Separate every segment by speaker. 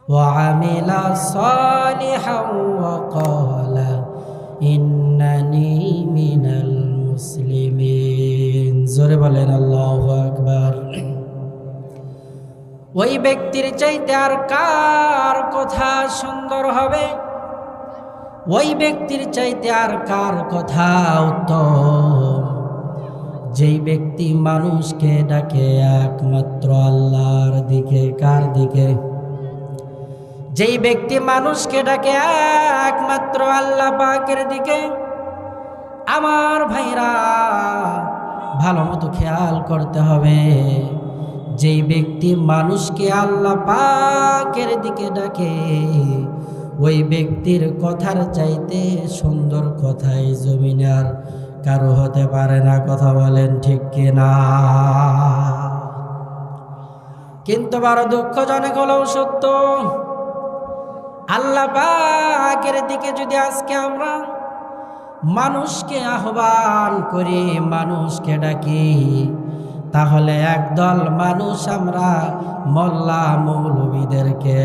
Speaker 1: وعمل صالحا وقال إنني من المسلمين জোরে বলেন আল্লাহু আকবার। ওই ব্যক্তির চাইতে আর কার কথা সুন্দর হবে, ওই ব্যক্তির চাইতে আর কার কথা উত্তম, যেই ব্যক্তি মানুষকে ডাকে একমাত্র আল্লাহর দিকে। কার দিকে? যেই ব্যক্তি মানুষকে ডাকে একমাত্র আল্লাহ পাকের দিকে। আমার ভাইরা ভালো মতো খেয়াল করতে হবে, যেই ব্যক্তি মানুষকে আল্লাহ পাকের দিকে ডাকে ওই ব্যক্তির কথার চাইতে সুন্দর কথাই জমিনে আর কারো হতে পারে না। কথা বলেন ঠিক কিনা? কিন্তু বড় দুঃখজনক হলেও সত্য, আল্লাহ পাকের দিকে যদি আজকে আমরা মানুষকে আহ্বান করি, মানুষকে ডাকি, তাহলে একদল মানুষ আমরা মোল্লা মৌলবীদেরকে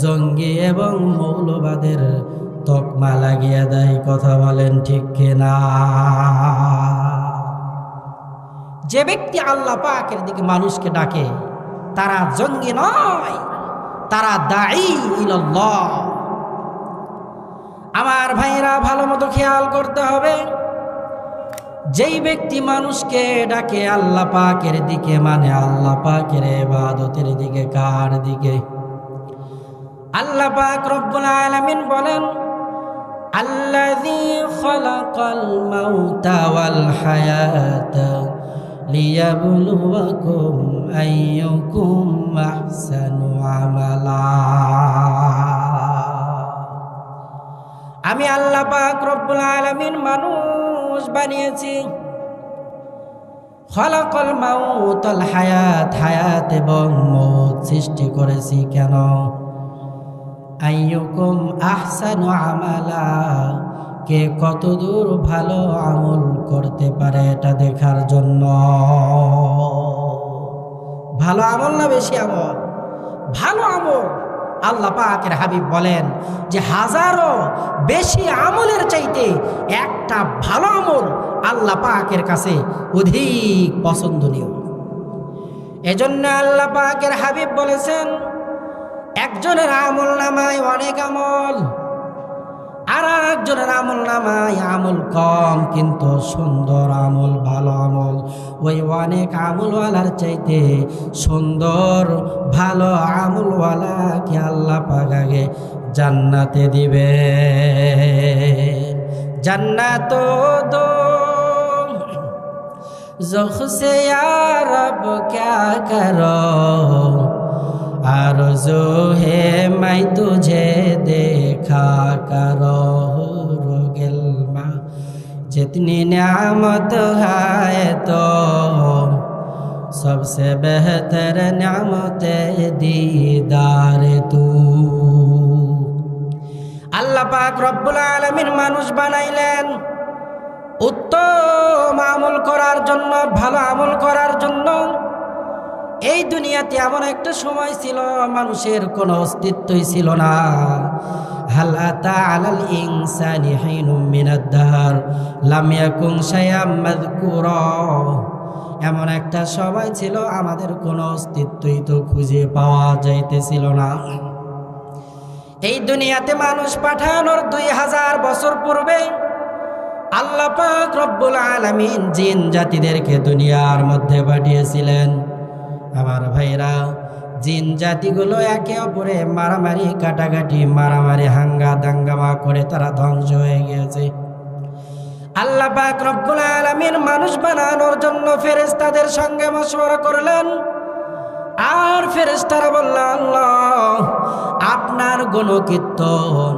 Speaker 1: জঙ্গি এবং মৌলবাদের তকমা লাগিয়ে দেয়। কথা বলেন ঠিক কিনা? যে ব্যক্তি আল্লাহ পাকের দিকে মানুষকে ডাকে তারা জঙ্গি নয়, তারা দাঈ ইলাল্লাহ। আমার ভাইরা ভালো মতো খেয়াল করতে হবে, যেই ব্যক্তি মানুষকে ডাকে আল্লাহ পাকের দিকে, মানে আল্লাহ পাকের ইবাদতের দিকে। কার দিকে? আল্লাহ পাক রব্বুল আলামিন বলেন, আল্লাযী খালাকাল মাউতা ওয়াল হায়াতা লিয়াবলুয়াকুম আইয়ুকুম আহসানু আমালা। আমি আল্লাহ পাক রব্বুল আলামিন মানুষ বানিয়েছি। খালাকাল মাউত ওয়াল হায়াত, হায়াত এবং মওত সৃষ্টি করেছি কেন? আইয়ুকুম আহসানু আমালা, কে কতদূর ভালো আমল করতে পারে এটা দেখার জন্য। ভালো আমল না বেশি আমল? ভালো আমল। আল্লাহ পাকের হাবিব বলেন যে হাজারো বেশি আমলের চাইতে একটা ভালো আমল আল্লাহ পাকের কাছে অধিক পছন্দনীয়। এজন্য আল্লাহ পাকের হাবিব বলেছেন, একজনের আমল নামায় অনেক আমল, আর একজনের আমল নামায় আমল কম কিন্তু সুন্দর আমল, ভালো আমল। ওই অনেক আমলওয়ালার চাইতে সুন্দর ভালো আমলওয়ালাকে আল্লাহ পাক আগে জান্নাতে দিবে। জান্নাত দো ज़ख्से या रब क्या करो, आरज़ू है मैं तुझे देखा करो। रोगिल्मा जितनी नियामत है तो सबसे बेहतर नियामत दीदार तू। আল্লাহ পাক রব্বুল আলামিন মানুষ বানাইলেন উত্তম আমল করার জন্য, ভালো আমল করার জন্য। এই দুনিয়াতে এমন একটা সময় ছিল মানুষের কোনো অস্তিত্বই ছিল না। হাল আতা আলাল ইনসানি হিনুম মিনাদ দাহর লাম ইয়াকুন শাইআম মাযকুরা, এমন একটা সময় ছিল আমাদের কোনো অস্তিত্বই তো খুঁজে পাওয়া যাইতেছিল না। এই দুনিয়াতে মানুষ পাঠানোর 2000 বছর পূর্বে আল্লাহ পাক রব্বুল আলামিন জিন জাতিদেরকে দুনিয়ার মধ্যে পাঠিয়েছিলেন। আমার ভাইরা, জিন জাতিগুলো একে অপরে মারামারি কাটাকাটি, মারামারি হাঙ্গা দাঙ্গামা করে তারা ধ্বংস হয়ে গিয়েছে। আল্লাহ পাক রব্বুল আলামিন মানুষ বানানোর জন্য ফেরেশতাদের সঙ্গে মশওয়ারা করলেন। আর ফেরেশতারা বলল, আল্লাহ আপনার গুণকীর্তন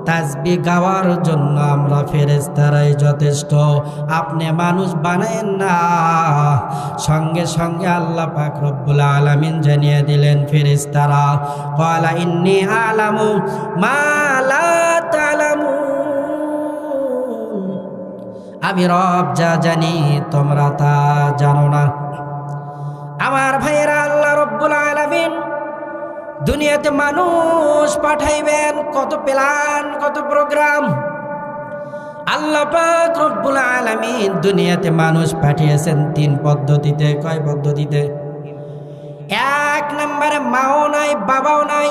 Speaker 1: তাসবিহ গাওয়ার জন্য আমরা ফেরেশতারাই যথেষ্ট, আপনি মানুষ বানায়েন না। সঙ্গে সঙ্গে আল্লাহ পাক রব্বুল আলামিন জানিয়ে দিলেন ফেরেশতারা, ক্বালা ইন্নী আ'লামু মা লা তা'লামুন, আমি রব যা জানি তোমরা তা জানো না। আমার ভাইয়েরা, আল্লাহ রব্বুল আলামিন দুনিয়াতে মানুষ পাঠাইবেন, কত প্ল্যান, কত প্রোগ্রাম। আল্লাহ পাক রব্বুল আলামিন দুনিয়াতে মানুষ পাঠিয়েছেন 3 পদ্ধতিতে। কয় পদ্ধতিতে? 1 নম্বরে মাও নাই, বাবাও নাই।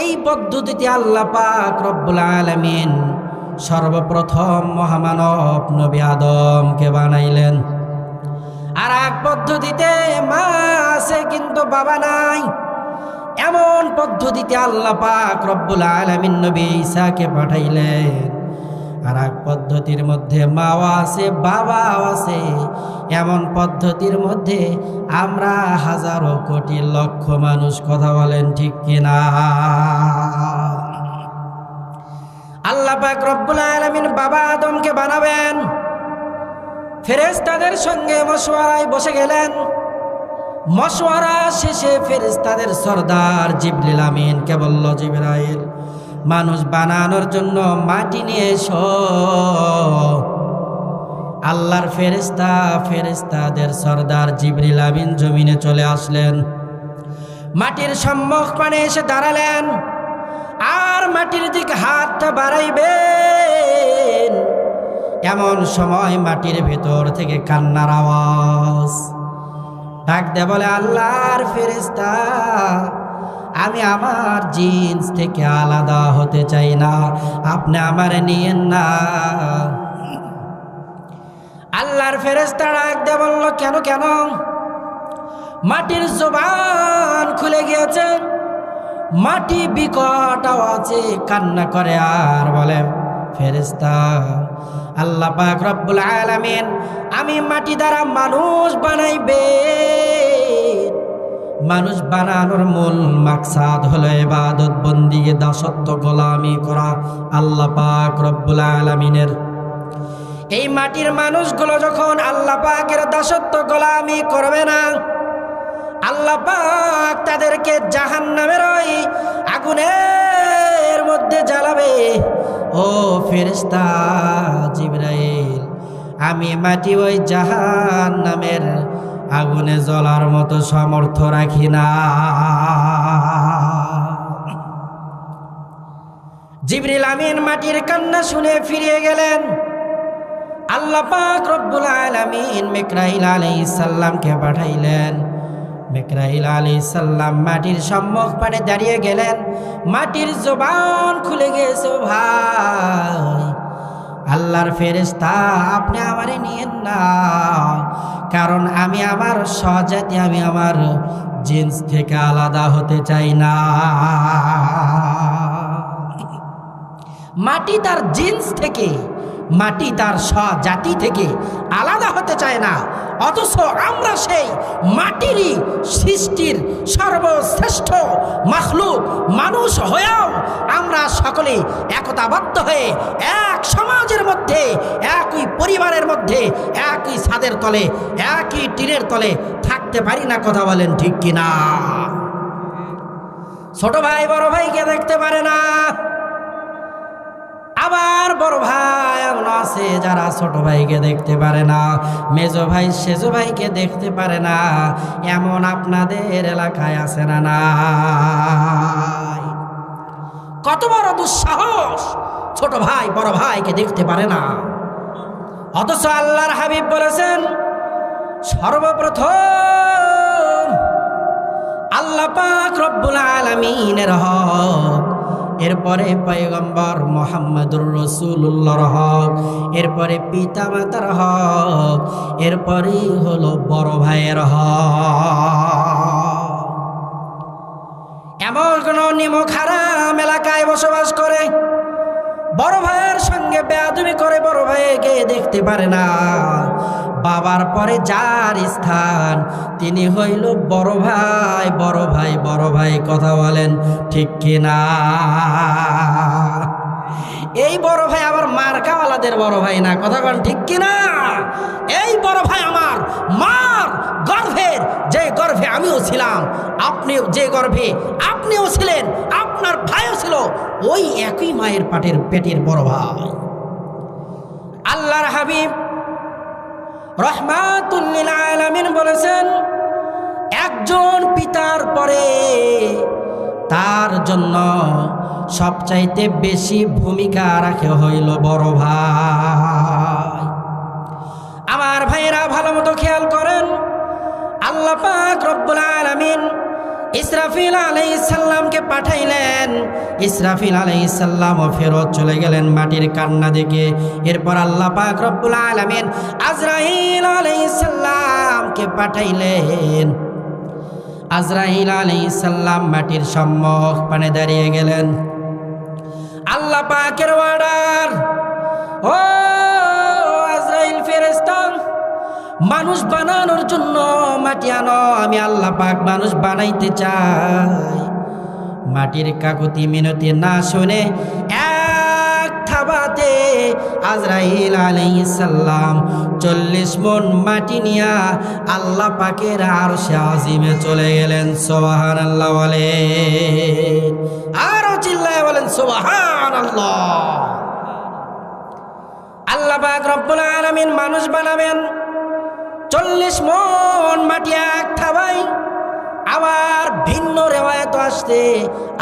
Speaker 1: এই পদ্ধতিতে আল্লাহ পাক রব্বুল আলামিন সর্বপ্রথম মহামানব নবী আদমকে বানাইলেন। আর 1 পদ্ধতিতে মা আছে কিন্তু বাবা নাই। এমন পদ্ধতিতে আল্লাহ পাক রব্বুল আলামিন নবী ঈসাকে পাঠাইলেন। আর 1 পদ্ধতির মধ্যে মাও আছে, বাবাও আছে। এমন পদ্ধতির মধ্যে আমরা হাজারো কোটি লক্ষ মানুষ। কথা বলেন ঠিক কিনা? আল্লাহ পাক রব্বুল আলামিন বাবা আদমকে বানাবেন, ফেরেশতাদের সঙ্গে মশওয়ারায় বসে গেলেন। মশওয়ারা শেষে ফেরেশতাদের সরদার জিবরিল আমিনকে বলল, জিবরাইল, মানুষ বানানোর জন্য মাটি নিয়ে এসো। আল্লাহর ফেরেশতাদের সরদার জিবরিল আমিন জমিনে চলে আসলেন। মাটির সম্মুখপানে এসে দাঁড়ালেন। আর মাটির দিকে হাতটা বাড়াইবেন, এমন সময় মাটির ভেতর থেকে কান্নার আওয়াজ। ডাক দে বলে, আল্লাহর ফেরেশতা, আমি আমার জিন্স থেকে আলাদা হতে চাই না, আপনি আমারে নিয়েন না। আল্লাহর ফেরেশতা ডাক দে বলল, কেন কেন? মাটির জবান খুলে গিয়েছে। মাটি বিকট আওয়াজে কান্না করে আর বলে, ফেরেশতা, আল্লাহ পাক রব্বুল আলামিন আমি মাটি দ্বারা মানুষ বানাইবে। মানুষ বানানোর মূল মাকসাদ হলো ইবাদত বন্দেগী, দাসত্ব, গোলামি করা আল্লাহ পাক রব্বুল আলামিনের। এই মাটির মানুষগুলো যখন আল্লাহ পাকের দাসত্ব গোলামি করবে না, আল্লাহ পাক তাদেরকে জাহান্নামের ওই আগুনের মধ্যে জ্বালাবে। ও ফেরেশতা জিবরাইল, আমি মাটি ওই জাহান্নামের আগুনে জ্বলার মতো সামর্থ্য রাখি না। জিবরিল আমিন মাটির কান্না শুনে ফিরে গেলেন। আল্লাহ পাক রব্বুল আলামিন মিকরাইল আলাইহিস সালামকে পাঠাইলেন। মিকরাইল আলাইহিস সালাম মাটির সম্মুখপানে দাঁড়িয়ে গেলেন। মাটির জবান খুলে গেছে। ভাই, আল্লাহর ফেরেশতা, আপনি আমারে নিয়েন না, কারণ আমি আমার স্বজাতি, আমি আমার জিন্স থেকে আলাদা হতে চাই না। মাটি তার জিন্স থেকে, মাটি তার স্বজাতি থেকে আলাদা হতে চায় না, অথচ আমরা সেই মাটিরই সৃষ্টির সর্বশ্রেষ্ঠ মাখলুক মানুষ হয়েও আমরা সকলে একতাবদ্ধ হয়ে এক সমাজের মধ্যে, একই পরিবারের মধ্যে, একই ছাদের তলে, একই টিনের তলে থাকতে পারি না। কথা বলেন ঠিক কিনা? ছোট ভাই বড় ভাইকে দেখতে পারে না, আবার বড় ভাই এমন আছে যারা ছোট ভাইকে দেখতে পারে না, মেজো ভাই সেজো ভাইকে দেখতে পারে না। এমন আপনাদের এলাকায় আছে না নাই? কত বড় দুঃসাহস! ছোট ভাই বড় ভাইকে দেখতে পারে না। অথচ আল্লাহর হাবিব বলেছেন, সর্বপ্রথম আল্লাহ পাক রব্বুল আলামিনের হক, এরপরে পয়গম্বর মুহাম্মদুর রাসূলুল্লাহর হক, এরপরে পিতা মাতার হক, এরপরেই হলো বড় ভাইয়ের হক। এমন কোন নিমক হারাম এলাকায় বসবাস করে, বড় ভাইয়ের সঙ্গে বেয়াদবি করে, বড় ভাইকে দেখতে পারে না। বাবার পরে যার স্থান তিনি হইল বড় ভাই। বড় ভাই বড় ভাই, কথা বলেন ঠিক কিনা? এই বড় ভাই আবার মার্কাওয়ালাদের বড় ভাই না। কথা বলেন ঠিক কিনা? এই বড় ভাই আমার মার গর্ভের, যে গর্ভে আমিও ছিলাম, আপনিও যে গর্ভে আপনিও ছিলেন, আপনার ভাইও ছিল, ওই একই মায়ের পেটের বড় ভাই। আল্লাহর হাবিব রহমাতুল লিল আলামিন বলেছেন, এক একজন পিতার পরে তার জন্য সবচাইতে বেশি ভূমিকা রাখে হইল বড় ভাই। আমার ভাইরা ভালো মতো খেয়াল করেন, আল্লাহ পাক রব্বুল আলামিন ইসরাফিল আলাইহিস সালামকে পাঠাইলেন। ইসরাফিল আলাইহিস সালামও ফেরত চলে গেলেন মাটির কান্না দেখে। এরপর আল্লাহ পাক রব্বুল আলামিন আজরাইল আলাইহিস সালামকে পাঠাইলেন। আজরাইল আলাইহিস সালাম মাটির সম্মুখপানে দাঁড়িয়ে গেলেন। আল্লাহ পাকের অর্ডার, ও আজরাইল ফেরেশতা, মানুষ বানানোর জন্য মাটি আনো, আমি আল্লাহ পাক মানুষ বানাইতে চাই। মাটির কাকুতি মিনতি না শুনে এক থাবাতে আজরাইল আলাইহিস সালাম 40 মণ মাটি নিয়া আল্লাহ পাকের আরশে আজিমে চলে গেলেন। সুবহানাল্লাহ বলেন, আরো চিল্লায় বলেন সুবহানাল্লাহ। আল্লাহ পাক রব্বুল আলামিন মানুষ বানাবেন, 40 মণ মাটি এক থাবাই। আবার ভিন্ন রেওয়ায়াত আসছে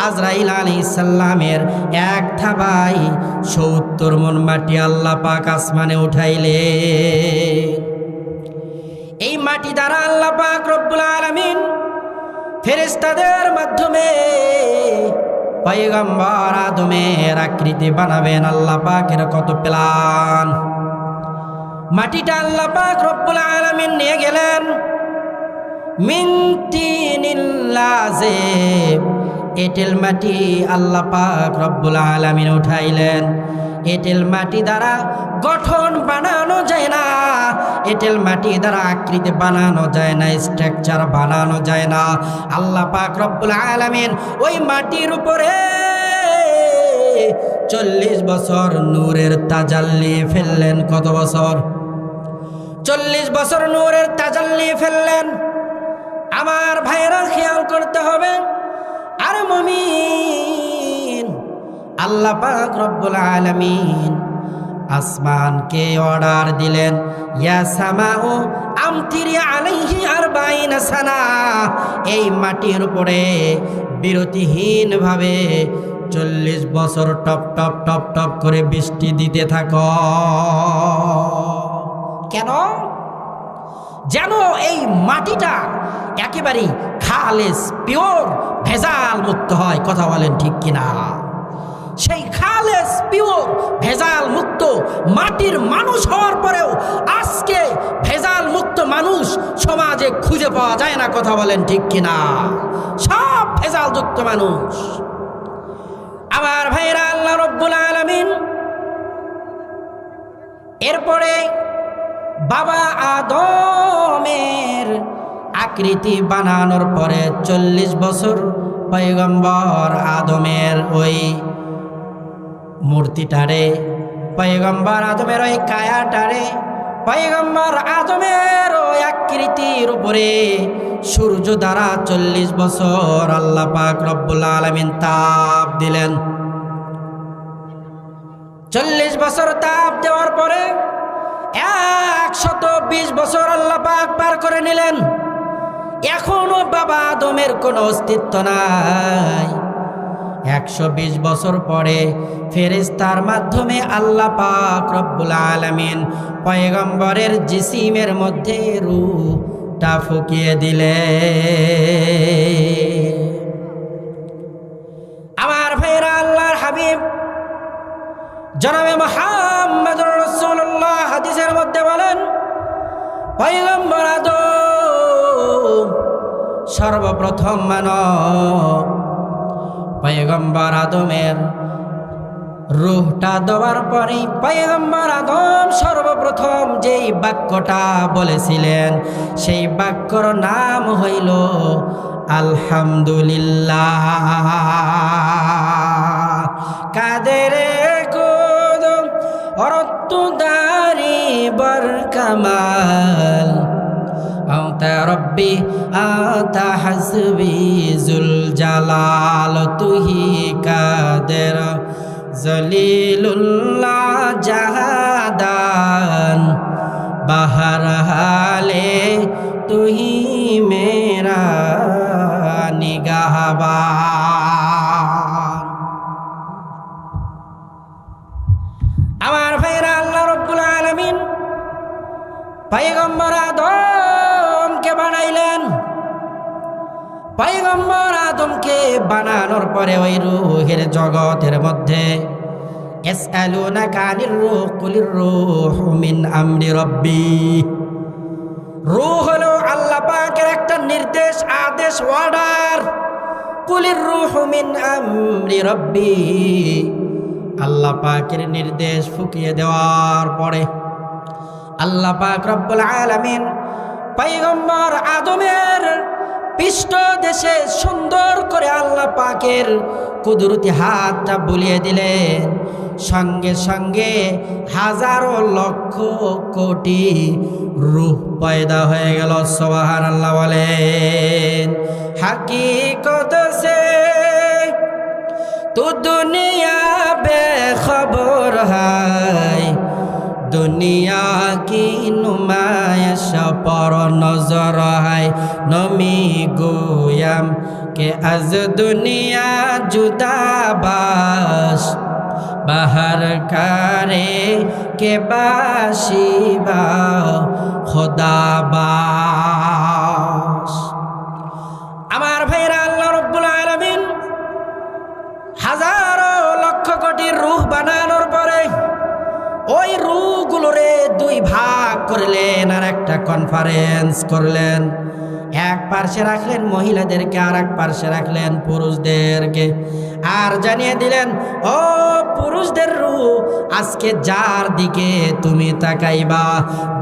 Speaker 1: আজরাইল আলাইহিস সালামের এক থাবাই 70 মণ মাটি আল্লাহ পাক আসমানে উঠাইলেন। এই মাটি দ্বারা আল্লাহ পাক রব্বুল আলামিন ফেরেশতাদের মাধ্যমে পয়গম্বর আদমের আকৃতি বানাবেন। আল্লাহ পাকের কত প্ল্যান! মাটিটা আল্লাহ পাক রব্বুল আলামিন নিয়ে গেলেন মিন তিনিল লাযিব। এঁটেল মাটি আল্লাহ পাক রব্বুল আলামিন উঠাইলেন। এঁটেল মাটি দ্বারা গঠন বানানো যায় না, এঁটেল মাটি দ্বারা আকৃতি বানানো যায় না, স্ট্রাকচার বানানো যায় না। আল্লাহ পাক রব্বুল আলামিন ওই মাটির উপরে 40 বছর নূরের তাজাল্লি ফেললেন। কত বছর? 40 বছর নূরের তাজাল্লি ফেললেন। আমার ভাইরা খেয়াল করতে হবে। আর মুমিন, আল্লাহ পাক রব্বুল আলামিন আসমানকে অর্ডার দিলেন, ইয়া সামাউ আমতিরি আলাইহি 40 সানা। এই মাটির উপরে বিরতিহীন ভাবে 40 বছর টপ টপ টপ টপ করে বৃষ্টি দিতে থাকো। কেন? যেন এই মাটিটা একেবারেই খালেস, পিওর, ভেজাল মুক্ত হয়। কথা বলেন ঠিক কিনা? সেই খালেস, পিওর, ভেজাল মুক্ত মাটির মানুষ হওয়ার পরেও আজকে ভেজাল মুক্ত মানুষ সমাজে খুঁজে পাওয়া যায় না। কথা বলেন ঠিক কিনা? সব ভেজাল যুক্ত মানুষ। আমার ভাইরা, আল্লাহ রব্বুল আলামিন এরপরে বাবা আদমের আকৃতি বানানোর পরে 40 বছর পয়গম্বর আদমের ওই মূর্তিটারে, পয়গম্বর আদমের ওই কায়াটারে, পয়গম্বর আদমের ওই আকৃতির উপরে সূর্য দ্বারা 40 বছর আল্লাহ পাক রব্বুল আলামিন তাপ দিলেন। 40 বছর তাপ দেওয়ার পরে 120 বছর আল্লাহ পাক পার করে নিলেন। এখনো বাবা আদমের কোনো অস্তিত্ব নাই। 120 বছর পরে ফেরেশতার মাধ্যমে আল্লাহ পাক রব্বুল আলামিন পয়গম্বরের জিসিমের মধ্যে রূহটা ফুঁকিয়ে দিলেন। আমার ভাইরা, আল্লাহর হাবিব জনাবে মুহাম্মদুর রাসূলুল্লাহ হাদিসের মধ্যে বলেন, পয়গম্বর আদম সর্বপ্রথম মানব। পয়গম্বর আদমের রূহটা দেওয়ার পরে পয়গম্বর আদম সর্বপ্রথম যেই বাক্যটা বলেছিলেন সেই বাক্যর নাম হইল আলহামদুলিল্লাহ। কাদের কুদম অরত্তুদারি বর কামাল আতা রব্বি আতা হাসবি জুল জালাল তুহি কাদের জলিলুল্লাহ জাহাদান বাহার হালে তুহি মেরা মেরা নিগাহবান। আমার ভাইরা, আল্লাহ রাব্বুল আলামিন পয়গম্বর আদমকে বানাইলেন। পয়গম্বর আদমকে বানানোর পরে ওই রূহের জগতের মধ্যে ইয়াসআলুনাকা আনির রূহ কুলির রূহু মিন আমরি রাব্বি। রূহ হলো আল্লাহ পাকের একটা নির্দেশ, আদেশ, অর্ডার। কুলির রূহু মিন আমরি রাব্বি, আল্লাহ পাকের নির্দেশ ফুঁকিয়ে দেওয়ার পরে আল্লাহ পাক রব্বুল আলামিন পয়গম্বর আদমের পৃষ্ঠ দেশে সুন্দর করে আল্লাহ পাকের কুদরতি হাতটা বুলিয়ে দিলেন। সঙ্গে সঙ্গে হাজারো লক্ষ কোটি রূহ পয়দা হয়ে গেল। সুবহানাল্লাহ বলেন। হাকিকত সে তু দুনিয়া বেখবর হায়, দুনিয়া কি নুমায়শ পর নজর হায়। নমি গোয়াম কে আজ দুনিয়া জুদাবাস, বাহার কারে কে বাসিবা খোদাবাস। আমার ভাইরা, আল্লাহ রাব্বুল আলামিন হাজারো লক্ষ কোটি রূহ বানানোর পরে ওই রূহগুলোরে দুই ভাগ করলেন আর একটা কনফারেন্স করলেন। এক পার্শ্বে রাখলেন মহিলাদেরকে, আর এক পার্শ্বে রাখলেন পুরুষদেরকে। আর জানিয়ে দিলেন, ও পুরুষদের রূহ, আজকে যার দিকে তুমি তাকাইবা,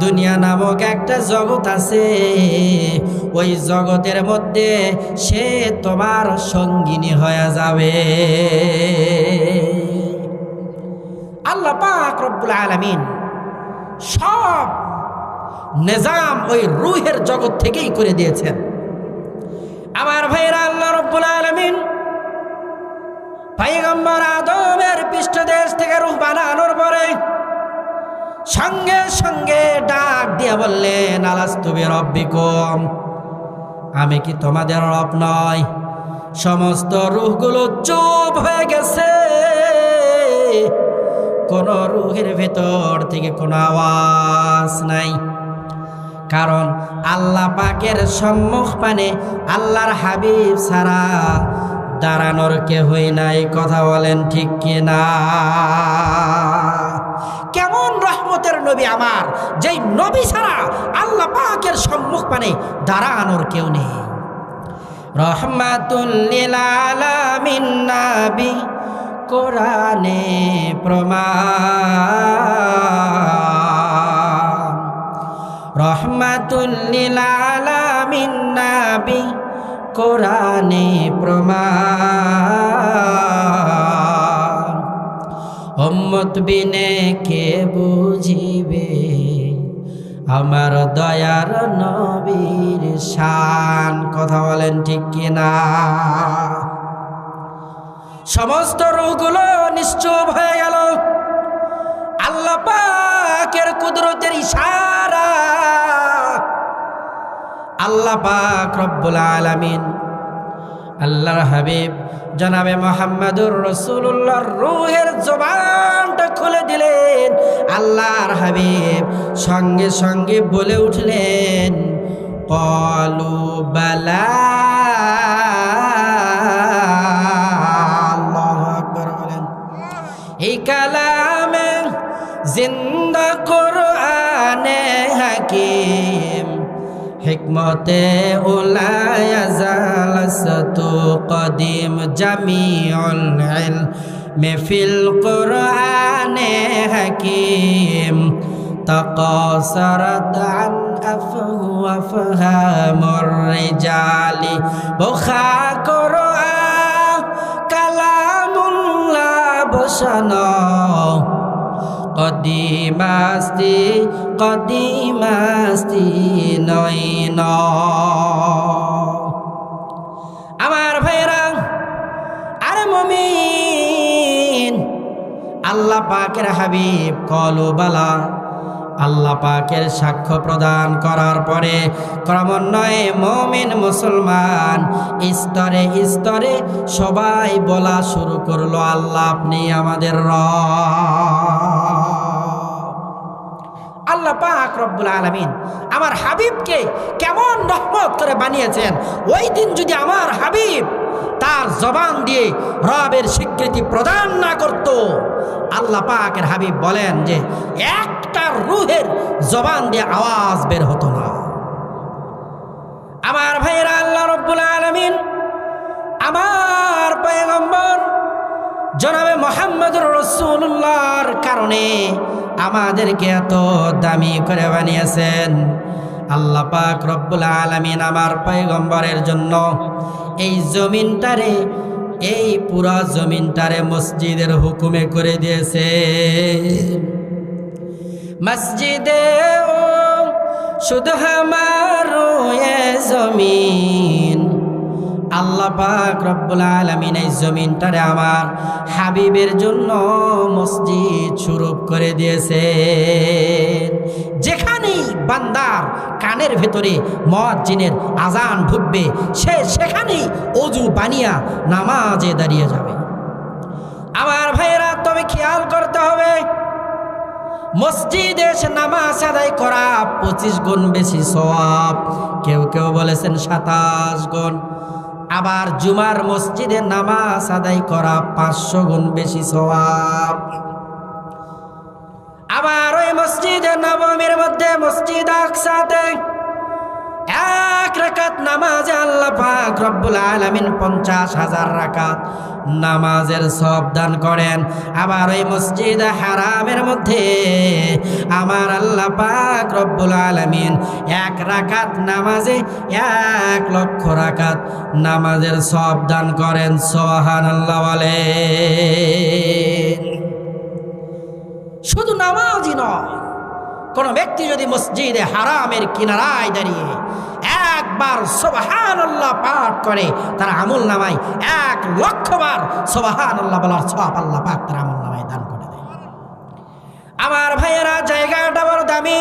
Speaker 1: দুনিয়া নামক একটা জগৎ আছে, ওই জগতের মধ্যে সে তোমার সঙ্গিনী হয়ে যাবে। আল্লাহ পাক রব্বুল আলামিন সব নিজাম ওই রূহের জগৎ থেকেই করে দিয়েছেন। আমার ভাইরা, আল্লাহ রব্বুল আলামিন পয়গম্বর আদমের পৃষ্ঠদেশ থেকে রূহ বানানোর পরে সঙ্গে সঙ্গে ডাক দিয়ে বললেন, আলাস্তু বিরাব্বিকুম, আমি কি তোমাদের রব নয়? সমস্ত রূহগুলো চুপ হয়ে গেছে। কোন রূহের ভেতর থেকে কোনো আওয়াজ নাই। কারণ আল্লাহ পাকের সম্মুখ পানে আল্লাহর হাবিব ছাড়া দাঁড়ানোর কেহই নাই। কথা বলেন ঠিক কিনা? কেমন রহমতের নবী আমার, যেই নবী ছাড়া আল্লাহ পাকের সম্মুখ পানে দাঁড়ানোর কেউ নেই। রহমাতুল লিল আলামিন নবী কোরআনে প্রমাণ। রহমাতুল লিল আলামিন নবী কোরআনে প্রমাণ। উম্মত বিনে কে বুঝিবে আমার দয়ার নবীর শান। কথা বলেন ঠিক কিনা? সমস্ত রূহগুলো নিশ্চুপ হয়ে গেল। আল্লাহ পাকের কুদরতের ইশারা আল্লাহ পাক রব্বুল আলামিন আল্লাহর হাবিব জনাবে মুহাম্মদুর রাসূলুল্লাহর রূহের জবানটা খুলে দিলেন। আল্লাহর হাবিব সঙ্গে সঙ্গে বলে উঠলেন, ক্বালু বালা। এই কালামে জিন্দা কোরআনে হাকিম, হিকমতে উলায়া জালাসাতু কদিম, জামিউল ইলমি ফিল কোরআনে হাকিম, তাকাসারাত আন আফহামুর রিজালি, বুখা কোরআন কালামুল্লাহ বসানো, কদিমাস্তি নয়ন। আমার ভাইরা, আরে মুমিন, আল্লাহ পাকের হাবিব কলু বালা, আল্লাহ পাকের সাক্ষ্য প্রদান করার পরে ক্রমান্বয়ে মুমিন মুসলমান স্তরে স্তরে সবাই বলা শুরু করলো, আল্লাহ আপনি আমাদের রব। আল্লাহ পাক রব্বুল আলামিন আমার হাবিবকে কেমন রহমত করে বানিয়েছেন। ওই দিন যদি আমার হাবিব তার জবান দিয়ে রবের স্বীকৃতি প্রদান না করত, আল্লাহ পাকের হাবিব বলেন যে একটা রূহের জবান দিয়ে আওয়াজ বের হতো না। আমার ভাইয়েরা, আল্লাহ রব্বুল আলামিন আমার পয়গম্বর জনাবে মুহাম্মদুর রাসূলুল্লাহর কারণে আমাদেরকে এত দামি করে বানিয়েছেন। আল্লাহ পাক রব্বুল আলামিন আমার পয়গম্বরের জন্য এই জমিনটারে, এই পুরা জমিনটারে মসজিদের হুকুমে করে দিয়েছে। মসজিদে ও শুধু হামারো এ জমিন, আল্লাহ পাক রব্বুল আলামিন এই জমিনটারে আমার হাবিবের জন্য মসজিদ স্বরূপ করে দিয়েছে। যেখানেই বান্দার কানের ভেতরে মুয়াজ্জিনের আজান ঢুকবে, সে সেখানেই ওযু বানিয়া নামাজে দাঁড়িয়ে যাবে। আমার ভাইয়েরা, তবে খেয়াল করতে হবে, মসজিদে এসে নামাজ আদায় করা 25 গুণ বেশি সওয়াব, কেউ কেউ বলেছেন 27 গুণ। আবার জুমার মসজিদে নামাজ আদায় করা 500 গুণ বেশি সওয়াব। আবার ওই মসজিদে নববীর মধ্যে মসজিদ আকসাতে এক রাকাত নামাজে আল্লাহ পাক রব্বুল আলামিন 50,000 রাকাত নামাজের সওয়াব দান করেন। আবার ওই মসজিদ হারামের মধ্যে আমার আল্লাহ পাক রব্বুল আলামিন 1 রাকাত নামাজে 1 লক্ষ রাকাত নামাজের সওয়াব দান করেন। সুবহানাল্লাহ বলেন। শুধু নামাজই নয়, কোন ব্যক্তি যদি মসজিদে হারামের কিনারায় দাঁড়িয়ে একবার সুবহানাল্লাহ পাঠ করে, তার আমল নামায় 1 লক্ষ বার সুবহানাল্লাহ বলার সওয়াব আল্লাহ পাক তার আমল নামায় দান করে দেয়। আমার ভাইয়েরা, জায়গাটা বড় দামি।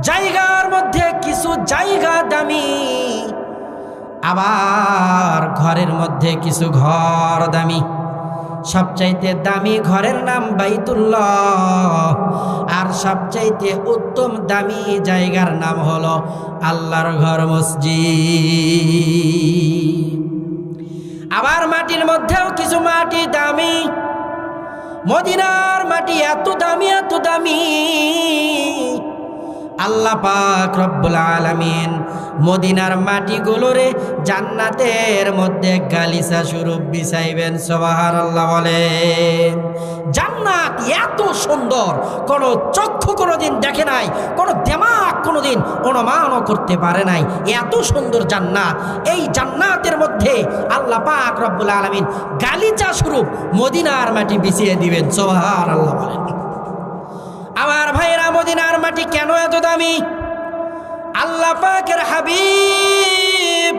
Speaker 1: জায়গার মধ্যে কিছু জায়গা দামি, আবার ঘরের মধ্যে কিছু ঘর দামি। সবচাইতে দামি ঘরের নাম বাইতুল্লাহ, আর সবচাইতে উত্তম দামি জায়গার নাম হলো আল্লাহর ঘর মসজিদ। আবার মাটির মধ্যেও কিছু মাটি দামি। মদিনার মাটি এত দামি, এত দামি, আল্লাহ পাক রব্বুল আলামিন মদিনার মাটিগুলোরে জান্নাতের মধ্যে গালিচা স্বরূপ বিছাইবেন। সুবহানাল্লাহ বলেন। জান্নাত এত সুন্দর, কোন চক্ষু কোনোদিন দেখে নাই, কোন দিমাগ কোনোদিন অনুমানও করতে পারে নাই। এত সুন্দর জান্নাত, এই জান্নাতের মধ্যে আল্লাহ পাক রব্বুল আলামিন গালিচা স্বরূপ মদিনার মাটি বিছিয়ে দিবেন। সুবহানাল্লাহ বলেন। আমার ভাইরা, মদিনার মাটি কেন এত দামি? আল্লাহ পাকের হাবিব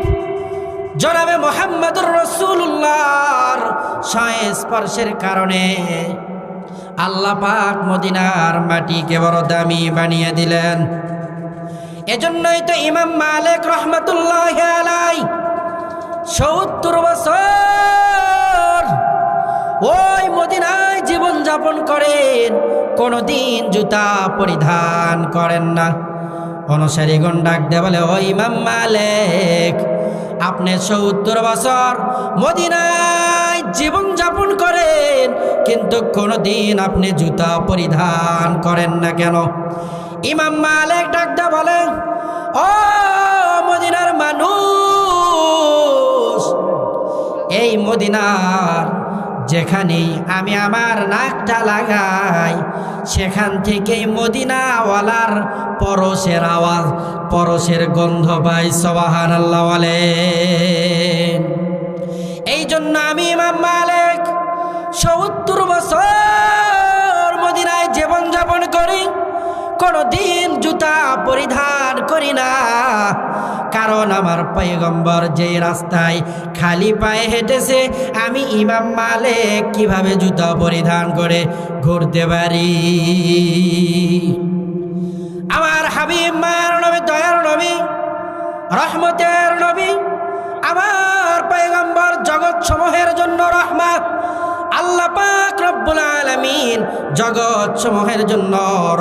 Speaker 1: জনাবে মুহাম্মদুর রাসূলুল্লাহর সংস্পর্শের কারণে আল্লাহ পাক মদিনার মাটিকে বড় দামি বানিয়ে দিলেন। এজন্যই তো ইমাম মালিক রহমাতুল্লাহি আলাইহি ৭০ বছর ওই মদিনায় জীবন যাপন করেন, কোনদিন জুতা পরিধান করেন না। অনুসারীগণ ডাক দে বলে, ও ইমাম মালিক, আপনি ৭০ বছর মদিনায় জীবন যাপন করেন, কিন্তু কোনদিন আপনি জুতা পরিধান করেন না কেন? ইমাম মালিক ডাক দে বলে, ও মদিনার মানুষ, এই মদিনার যেখানেই আমি আমার নাকটা লাগাই, সেখান থেকেই মদিনাওয়ালার পরশের আওয়াজ, পরশের গন্ধ পাই। সুবহানাল্লাহ বলেন। এই জন্য আমি ইমাম মালিক ৭০ বছর মদিনায় জীবন যাপন করি, কোনদিন জুতা পরিধান করি না। কারণ আমার পয়গম্বর যে রাস্তায় খালি পায়ে হেঁটেছে, আমি ইমাম মালিক কিভাবে জুতা পরিধান করে ঘুরতে পারি? আমার হাবিব মায়ের নবী, দয়ার নবী, রহমতের নবী, আমার পয়গম্বর জগৎ সমূহের জন্য রহমত। আল্লাহ পাক রব্বুল আলামিন জগৎ সমূহের জন্য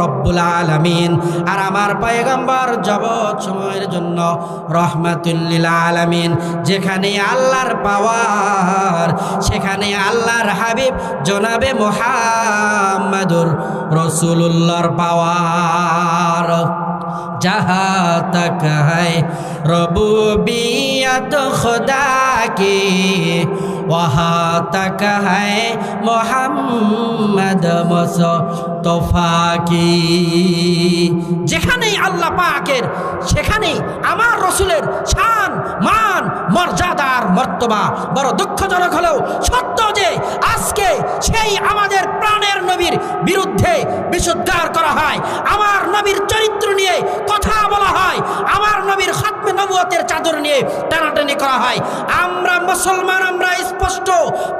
Speaker 1: রব্বুল আলামিন, আর আমার পয়গম্বর জগৎ সমূহের জন্য রহমাতুল লিল আলামিন। যেখানে আল্লাহর পাওয়ার সেখানে আল্লাহর হাবিব জনাবে মুহাম্মাদুর রাসূলুল্লাহর পাওয়ার। जहाँ तक है रबूबियत खुदा की वहाँ तक है मोहम्मद मुस्तफा की। যেখানেই আল্লাহ পাকের সেখানেই আমার রসুলের শান, মান, মর্যাদার মর্তবা। বড় দুঃখজনক হলেও সত্য যে আজকে সেই আমাদের প্রাণের নবীর বিরুদ্ধে বিশুদ্ধার করা হয়, আমার নবীর চরিত্র নিয়ে কথা বলা হয়, আমার নবীর খাতমে নবুয়তের চাদর নিয়ে টানাটানি করা হয়। আমরা মুসলমান, আমরা স্পষ্ট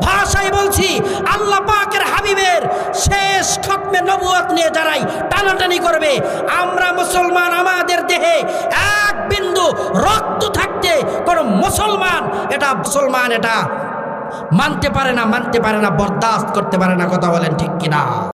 Speaker 1: ভাষায় বলছি, আল্লাহ পাকের হাবিবের শেষ খাতমে নবুয়ত নিয়ে যারাই টানাটানি করবে, আমরা মুসলমান, আমাদের দেহে এক বিন্দু রক্ত থাকতে কোন মুসলমান এটা মানতে পারে না, বরদাস্ত করতে পারে না। কথা বলেন ঠিক কিনা?